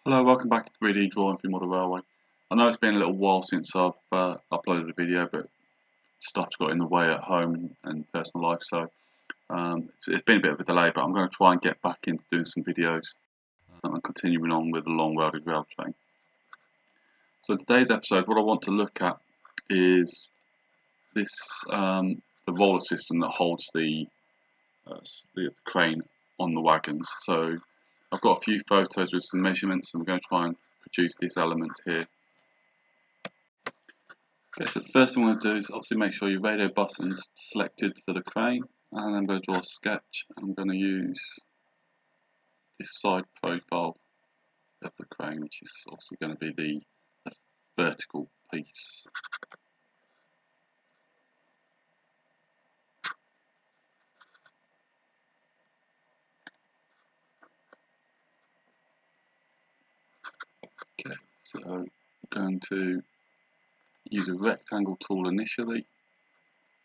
Hello, welcome back to 3D Drawing for Model Railway. I know it's been a little while since I've uploaded a video, but stuff's got in the way at home and personal life, so it's been a bit of a delay, but I'm going to try and get back into doing some videos and continuing on with the long welded rail train. So today's episode, what I want to look at is this the roller system that holds the crane on the wagons. So I've got a few photos with some measurements, and we're going to try and produce this element here. Okay, so the first thing I'm going to do is obviously make sure your radio button's selected for the crane, and I'm going to draw a sketch. I'm going to use this side profile of the crane, which is obviously going to be the vertical piece. Okay, so I'm going to use a rectangle tool initially.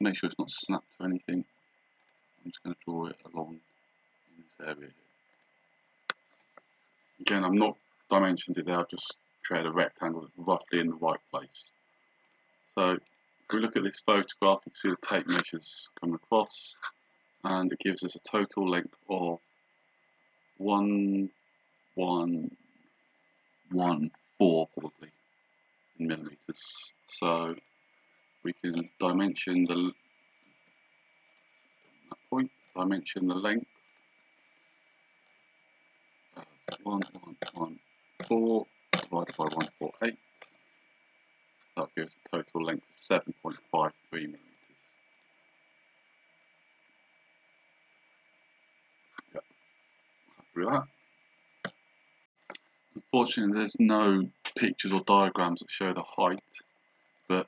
Make sure it's not snapped or anything. I'm just going to draw it along in this area here. Again, I'm not dimensioned it there, I've just created a rectangle that's roughly in the right place. So if we look at this photograph, you can see the tape measures coming across, and it gives us a total length of 1114 probably in millimeters. So we can dimension the dimension the length as 1114 divided by 148. That gives a total length of 7.53 millimeters. Yep, happy with that. Unfortunately, there's no pictures or diagrams that show the height, but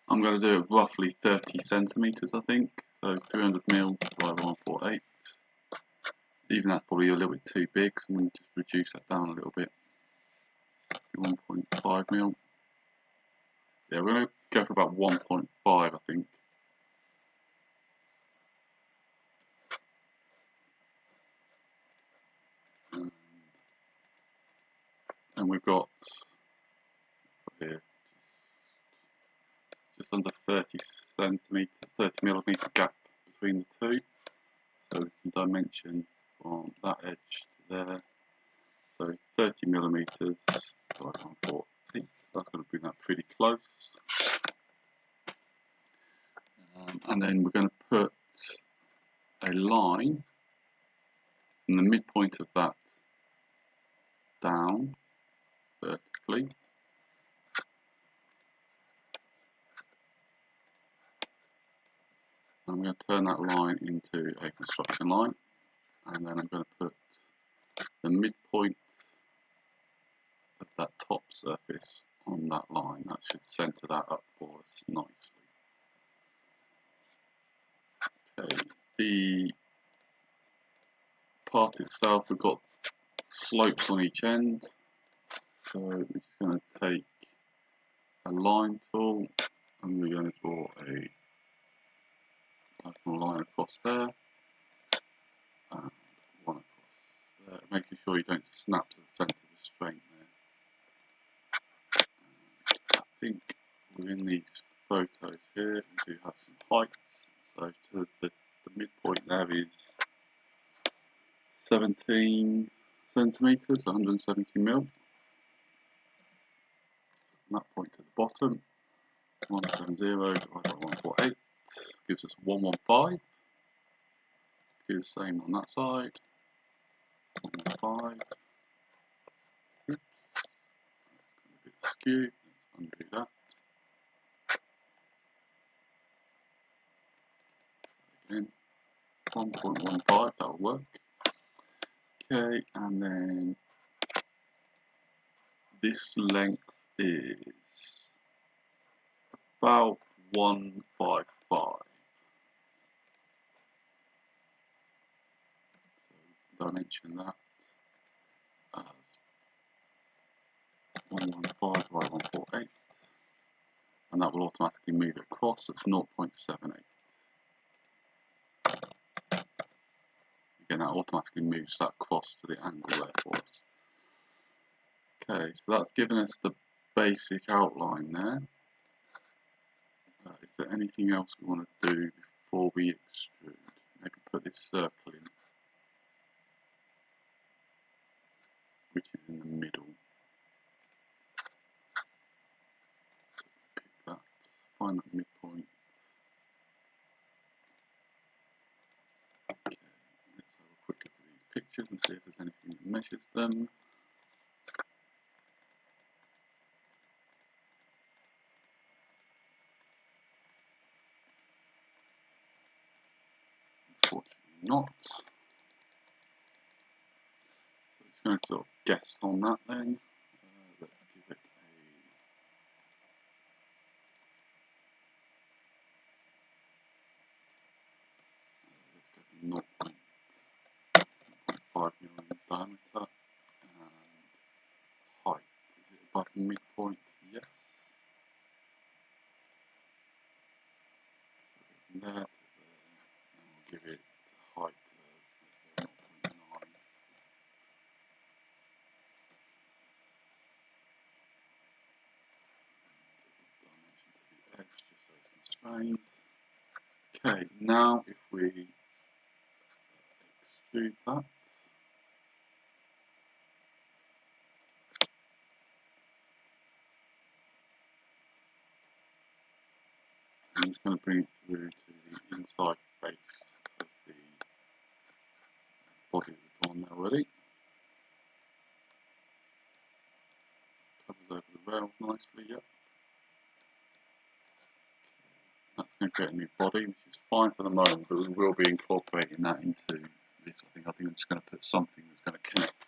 I'm going to do it roughly 30 centimeters, I think. So 300 mil divided by 148. Even that's probably a little bit too big, so I'm going to just reduce that down a little bit. 1.5 mil. Yeah, we're going to go for about 1.5, I think. And we've got here just under 30 millimeter gap between the two. So we can dimension from that edge to there. So 30 millimeters divided by 148. That's going to bring that pretty close. And then we're going to put a line from the midpoint of that down vertically. I'm going to turn that line into a construction line, and then I'm going to put the midpoint of that top surface on that line. That should centre that up for us nicely. Okay, the part itself, we've got slopes on each end, so we're just going to take a line tool and we're going to draw a diagonal line across there and one across there, making sure you don't snap to the centre of the strain there. I think within these photos here we do have some heights, so to the midpoint there is 17 centimeters, 170 mil. From that point to the bottom, 170 divided by 148 gives us 115. Do the same on that side. 115. Oops, that's going to be askew. Let's undo that. Again, 1.15, that'll work. Okay, and then this length is about 155. So dimension that as 115 by 148, and that will automatically move it across. So it's 0.78. Again, that automatically moves that across to the angle there for us. Okay, so that's given us the basic outline there. Is there anything else we want to do before we extrude? Maybe put this circle in, which is in the middle. Pick that, find that midpoint. Okay, let's have a quick look at these pictures and see if there's anything that measures them. Unfortunately not. So just going to sort of guess on that then. Let's give it a let's go for 0.5 millimeter diameter, and height. Is it above the midpoint? Yes. So from there to there, and we'll give it a height of, let's go 0.9. Dimension to the edge, just so it's constrained. Okay, now if we extrude that, I'm just going to bring it through to the inside face of the body we've drawn there already. Covers over the rail nicely, yep. That's going to create a new body, which is fine for the moment, but we will be incorporating that into this. I think I'm just going to put something that's going to connect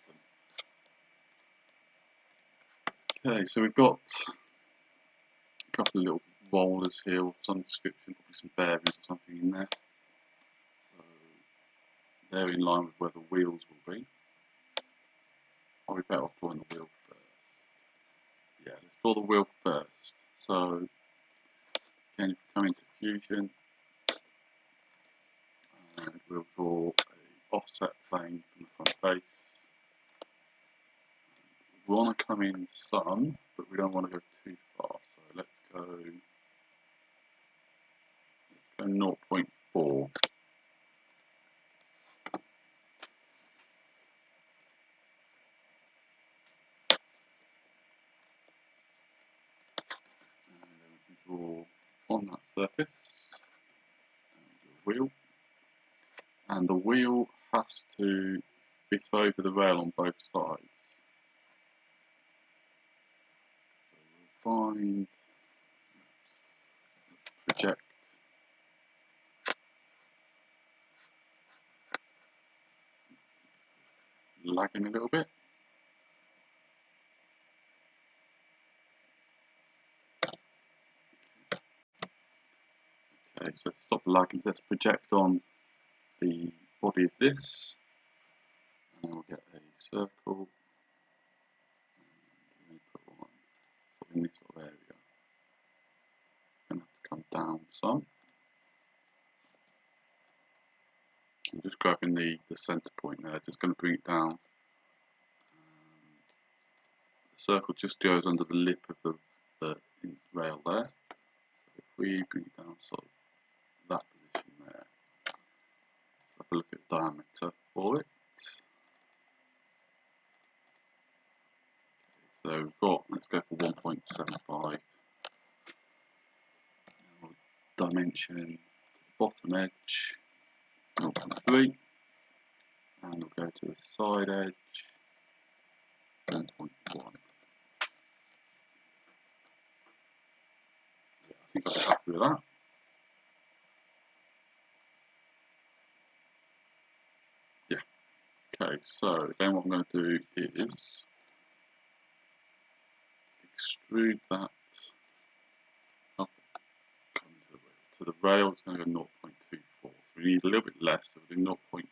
them. Okay, so we've got a couple of little rollers here with some description, probably some bearings or something in there. So they're in line with where the wheels will be. Are we better off drawing the wheel first? Yeah, let's draw the wheel first. So again, if we come into Fusion, and we'll draw a offset plane from the front face. We want to come in some, but we don't want to go too far. So let's go 0.4. And then we can draw on that surface the wheel. And the wheel has to fit over the rail on both sides. So we'll find, let's project. It's lagging a little bit. Okay, so to stop lagging, let's project on the body of this, and we'll get a circle, and we put one sort of in this sort of area. It's going to have to come down some. I'm just grabbing the center point there, just going to bring it down. And the circle just goes under the lip of the rail there. So if we bring it down sort of that position there, let's have a look at diameter for it. So we've got, let's go for 1.75. Dimension to the bottom edge, 0.3, and we'll go to the side edge, 1.1. Yeah, I think I'll be happy with that. Yeah. Okay, so then what I'm going to do is extrude that up to the rail. It's going to go 0.24. So we need a little bit less, so we'll do 0.18.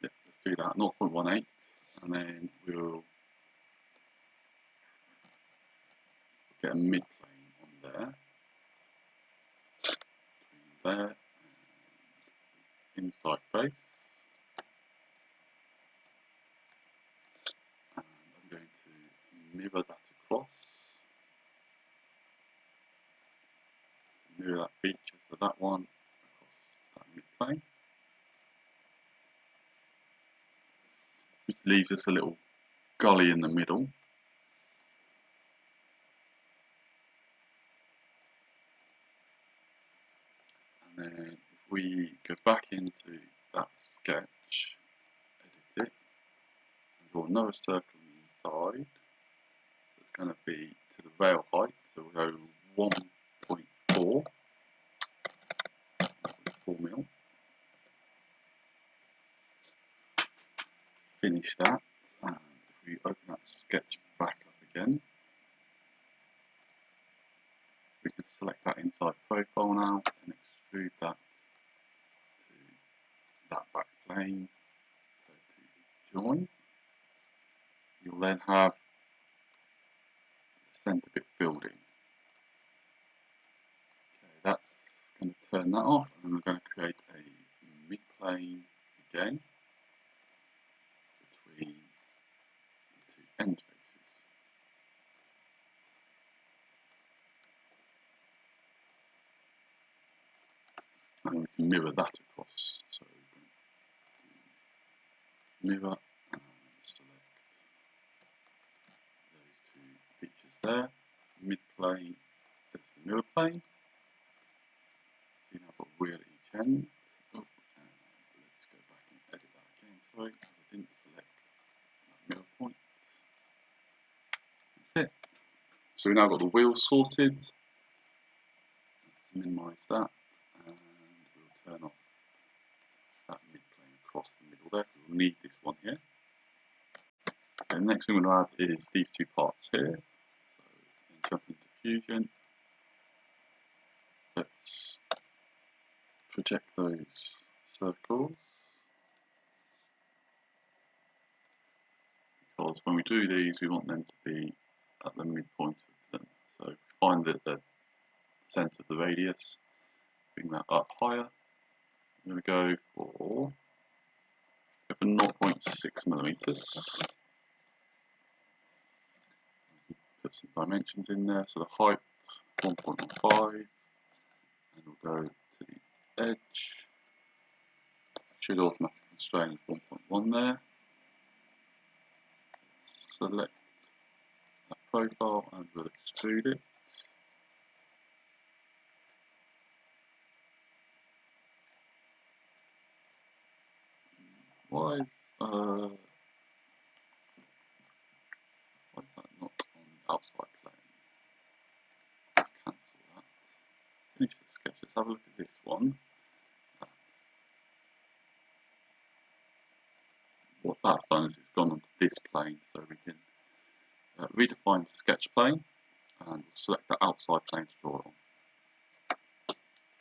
Yeah, let's do that, 0.18, and then we'll get a mid plane on there. there, inside face, and I'm going to mirror that across, mirror that feature, so that one across that midplane, which leaves us a little gully in the middle. And then if we go back into that sketch, edit it, and draw another circle inside, it's going to be to the rail height, so we'll go 1.4 mil. Finish that, and if we open that sketch back up again, we can select that inside profile now and extrude that to that back plane. So to join, you'll then have the centre bit filled in. Okay, that's going to turn that off, and we're going to create a mid-plane again between the two end faces. And we can mirror that across. So mirror and select those two features there. Mid-plane is the mirror plane. So now I've got wheel at each end. Oh, let's go back and edit that again. Sorry, because I didn't select that mirror point. That's it. So we've now got the wheel sorted. Let's minimise that, and we'll turn off that mid-plane across the middle there, because we'll need this one here. And the next thing we're going to add is these two parts here. So then jump into Fusion. Let's project those circles, because when we do these, we want them to be at the midpoint of them. So find the centre of the radius, bring that up higher. I'm going to go for 0.6 millimeters. Put some dimensions in there. So the height 1.15, and we'll go to the edge. Should automatically constrain 1.1 there. Select that profile and we'll extrude it. Why is that not on the outside plane? Let's cancel that. Finish the sketch. Let's have a look at this one. What that's done is it's gone onto this plane, so we can redefine the sketch plane and we'll select the outside plane to draw it on.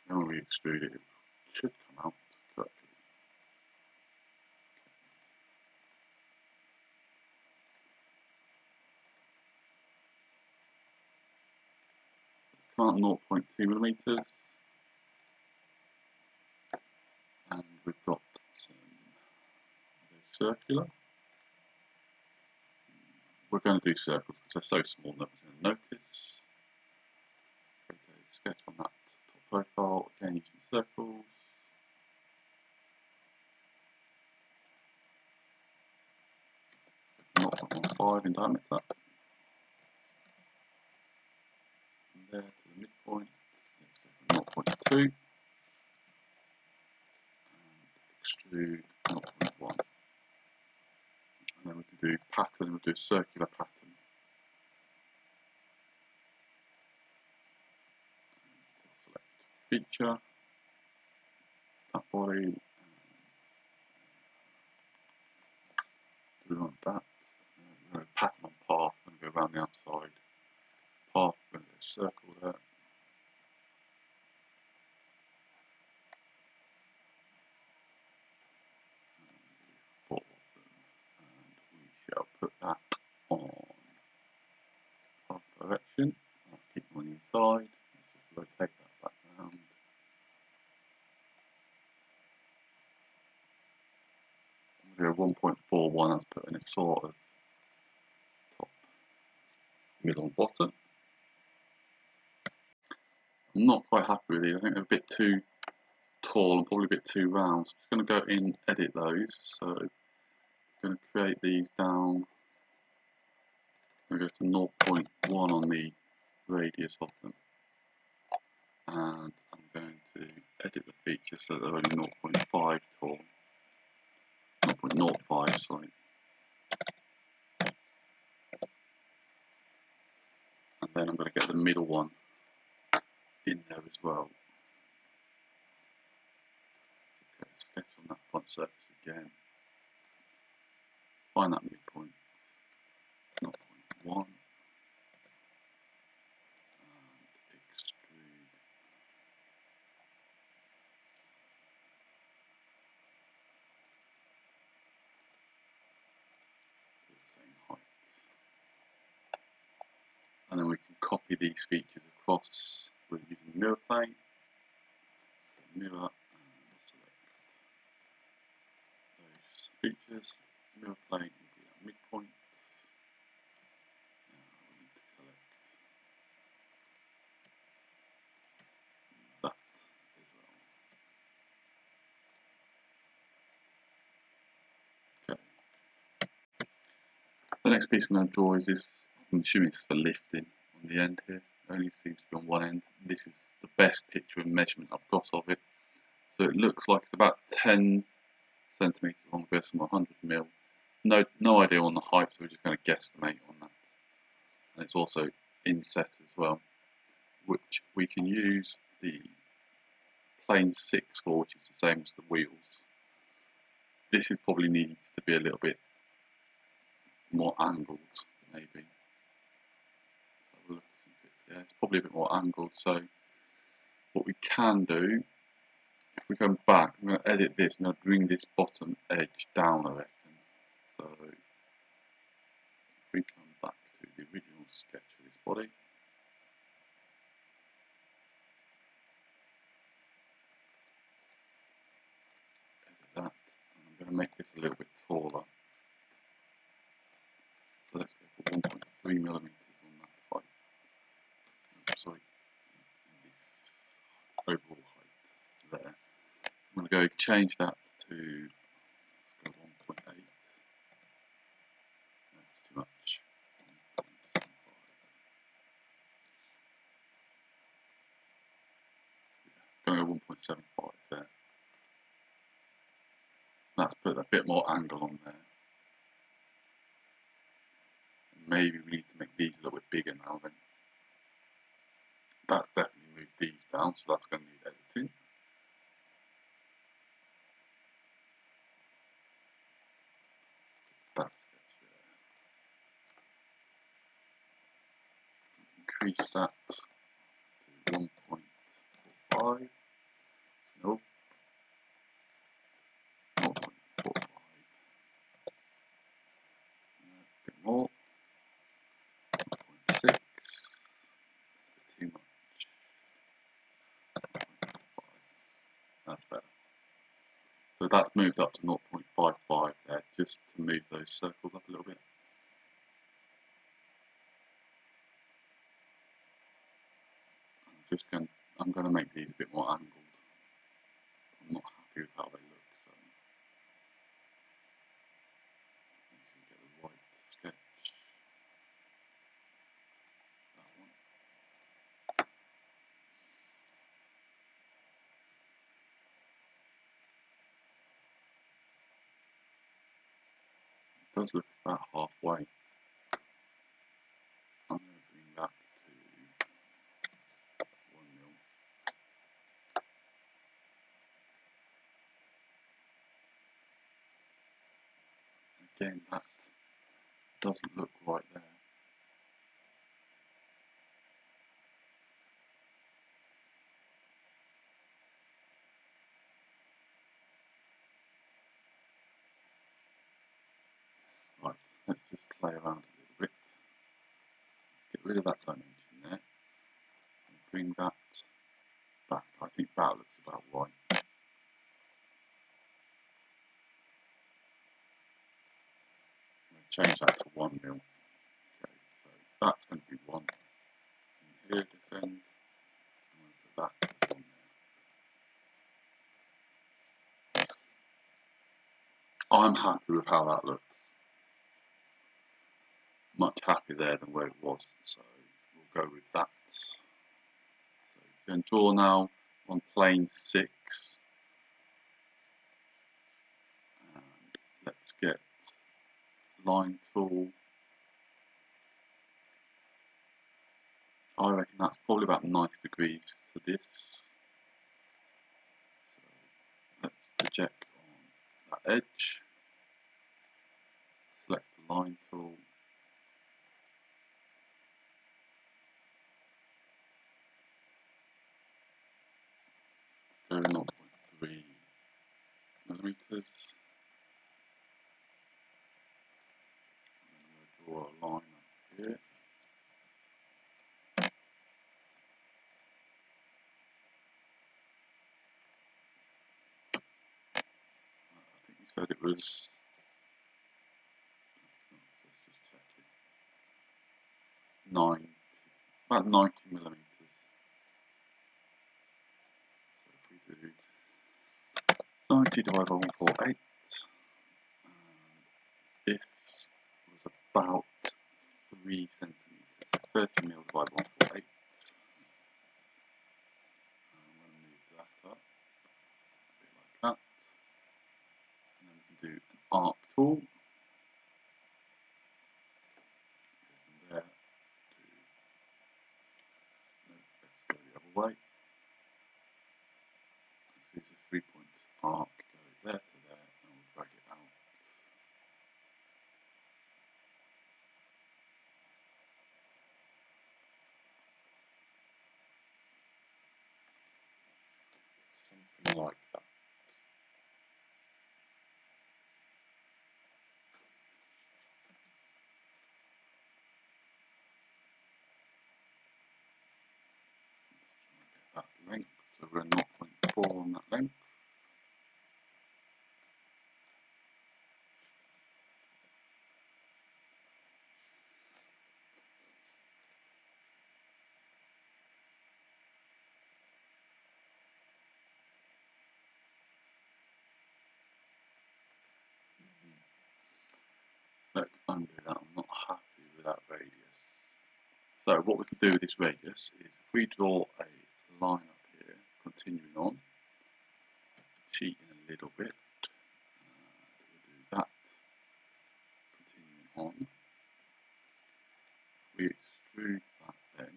Then when we extrude it, it should come out correctly. Let's come out 0.2 millimeters, and we've got some circular. We're going to do circles because they're so small that we're going to notice. Create a sketch on that top profile, again using circles. Let's go 0.15 in diameter. From there to the midpoint, let's go for 0.2 and extrude 0.1. And then we can do pattern, we'll do a circular pattern. Select feature, that body, and do we want that? We're going to pattern on path, we're going to go around the outside. Path, we're going to do a circle there. And 4 of them, and we shall put that on path direction. I'll keep them on the inside. Let's just rotate that back round. go 1.41, that's putting it sort of top, middle and bottom. I'm not quite happy with these. I think they're a bit too tall and probably a bit too round. So I'm just going to go in and edit those. So I'm going to create these down. I'm going to go to 0.1 on the radius of them. And I'm going to edit the features so they're only 0.5 tall. 0.05, sorry. And then I'm going to get the middle one in there as well. Okay, sketch on that front surface again. Find that midpoint, 0.1, and extrude to the same height. And then we can copy these features across with using the mirror plane. So mirror and select those features, mirror plane will be that midpoint. Now we need to collect that as well. Okay. The next piece I'm going to draw is this. I'm assuming it's for lifting on the end here. It only seems to be on one end. This is the best picture and measurement I've got of it. So it looks like it's about 10 centimeters long versus 100 mil. No idea on the height, so we're just going to guesstimate on that. And it's also inset as well, which we can use the plane 6 for, which is the same as the wheels. This is probably needs to be a little bit more angled, maybe. Yeah, it's probably a bit more angled. So what we can do, if we go back, I'm going to edit this and I'll bring this bottom edge down, I reckon. So if we come back to the original sketch for this body, edit that, and I'm going to make this a little bit taller. So let's go for 1.3 millimeters on that height. Sorry, this overall height there. I'm going to go change that to, let's go 1.8. No, it's too much. 1.75. Yeah, going to go 1.75 there. Let's put a bit more angle on there. Maybe we need to make these a little bit bigger now then. That's definitely moved these down, so that's going to need editing. That sketch there. Increase that to 1.45. Nope. 0.45. A bit more. 0.6. That's a bit too much. 0.45. That's better. So that's moved up to 0.55 there, just to move those circles up a little bit. I'm going to make these a bit more angled. I'm not happy with how they look, so let's make sure we get the right sketch. That one. It does look about halfway. I'm going to bring that to 1 mil. Again, that doesn't look right there. Right, let's just play around a little bit. Let's get rid of that dimension there. And bring that back. I think that looks about right. change that to 1 mil. Okay, so that's going to be 1 in here, this end, and that is 1 there. I'm happy with how that looks. Much happier there than where it was, so we'll go with that. So you can draw now on plane 6. And let's get line tool. I reckon that's probably about 90 degrees to this. So let's project on that edge. Select the line tool. Let's go 0.3 millimeters. And then we'll draw a line up here. I think we said it was, let's just check it, about 90 millimeters. So if we do 90 divided by 148, this was about 3 centimeters, so 30 mil divided by 148. I'm going to move that up a bit like that. And then we can do an arc tool. From there to, no, let's go the other way. So it's a 3-point arc, go there to there, and we'll drag it out. Something like that. Let's try and get that length, so we're 0.4 on that length. Let's undo that, I'm not happy with that radius. So what we can do with this radius is if we draw a line up here, continuing on, cheating a little bit, we'll do that, continuing on, we extrude that then,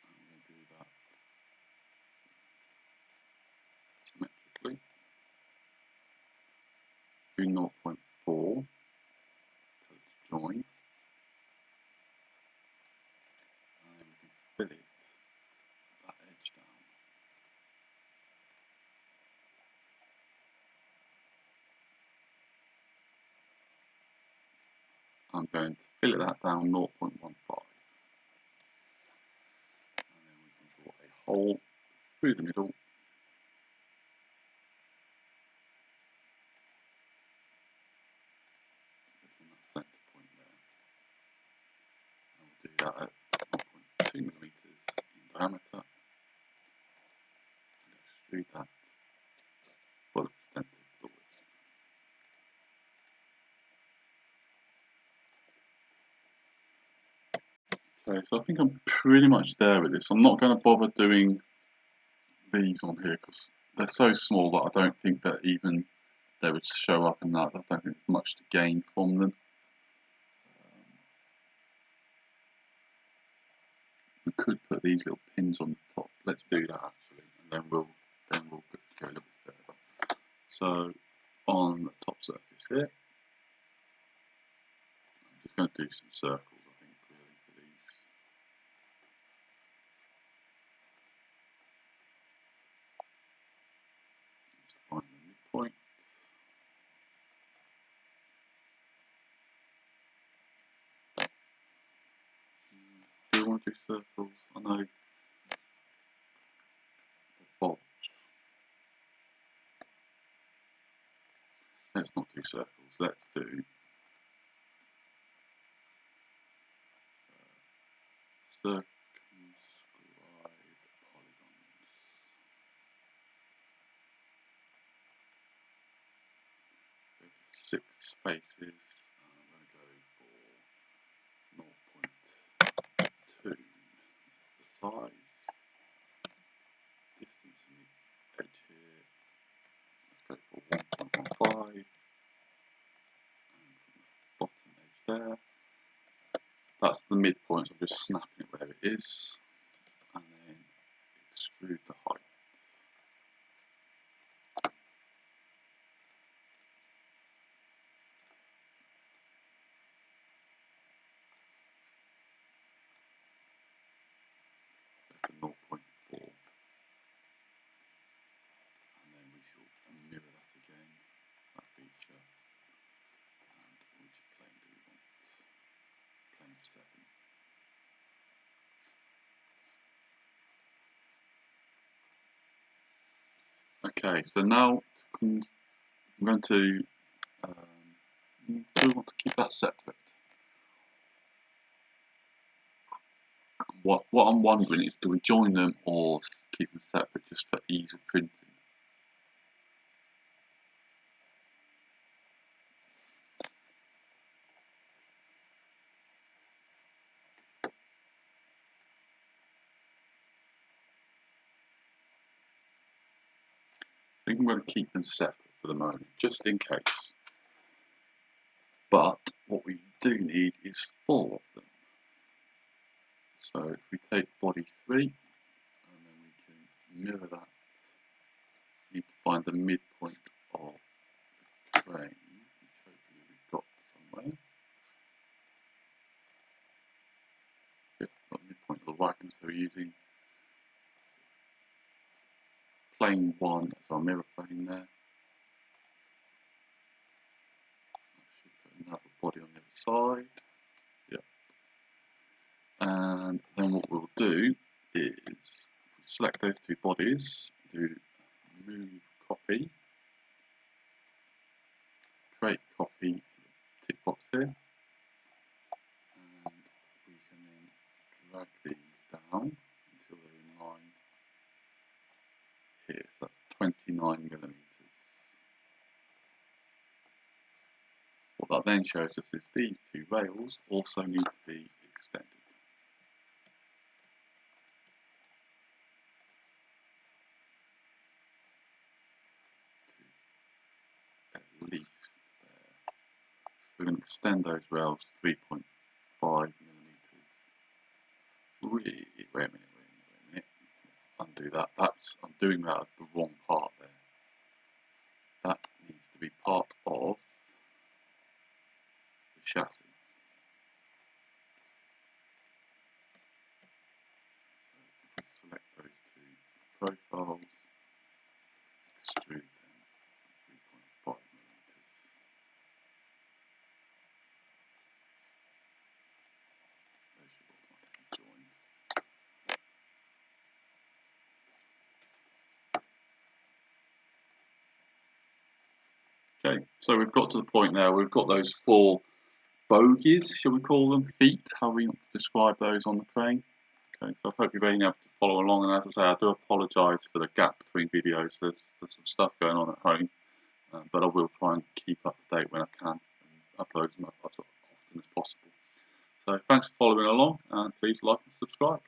and we'll do that symmetrically, do 0.4 so it's join, and then we can fillet that edge down. I'm going to fillet that down 0.15, and then we can draw a hole through the middle. It's on that centre point there. And we'll do that at 0.2 millimeters in diameter, and extrude that full extent of the width. Okay, so I think I'm pretty much there with this. I'm not going to bother doing these on here because they're so small that I don't think that even they would show up in that. I don't think there's much to gain from them. We could put these little pins on the top. Let's do that actually, and then we'll go a little bit further. So on the top surface here, I'm just going to do some circles, I think, really for these. Let's find the midpoint. Do you want to do circles? I know let's not do circles, let's do circumscribe polygons. 6 faces. I'm going to go for 0.2. That's the size. Distance from the edge here. Let's go for 1.15. And from the bottom edge there. That's the midpoint, so I'm just snapping it where it is. And then extrude the height. For 0.4, and then we shall mirror that again, that feature, and which plane do we want? Plane 7. Okay, so now I'm going to, do we want to keep that separate? What I'm wondering is, do we join them or keep them separate just for ease of printing? I think I'm going to keep them separate for the moment, just in case. But what we do need is 4 of them. So if we take body 3, and then we can mirror that, we need to find the midpoint of the crane, which hopefully we've got somewhere. Yep, got the midpoint of the wagon, so we're using plane 1 as our mirror plane there. I should put another body on the other side. Yep. And then what we'll do is select those 2 bodies, do move copy, create copy in the tick box here, and we can then drag these down until they're in line here. So that's 29 millimeters. What that then shows us is these 2 rails also need to be extended. At least there. So we're going to extend those rails 3.5 millimeters. Wait a minute. Let's undo that. I'm doing that as the wrong part there. That needs to be part of the chassis. So if we select those 2 profiles, extrude them 3.5 millimeters. They should automatically join. Okay, so we've got to the point now, we've got those 4 bogies, shall we call them, feet, how we describe those on the crane. Okay, so I hope you've been able to follow along, and as I say, I do apologise for the gap between videos. There's some stuff going on at home, but I will try and keep up to date when I can and upload as often as possible. So thanks for following along, and please like and subscribe.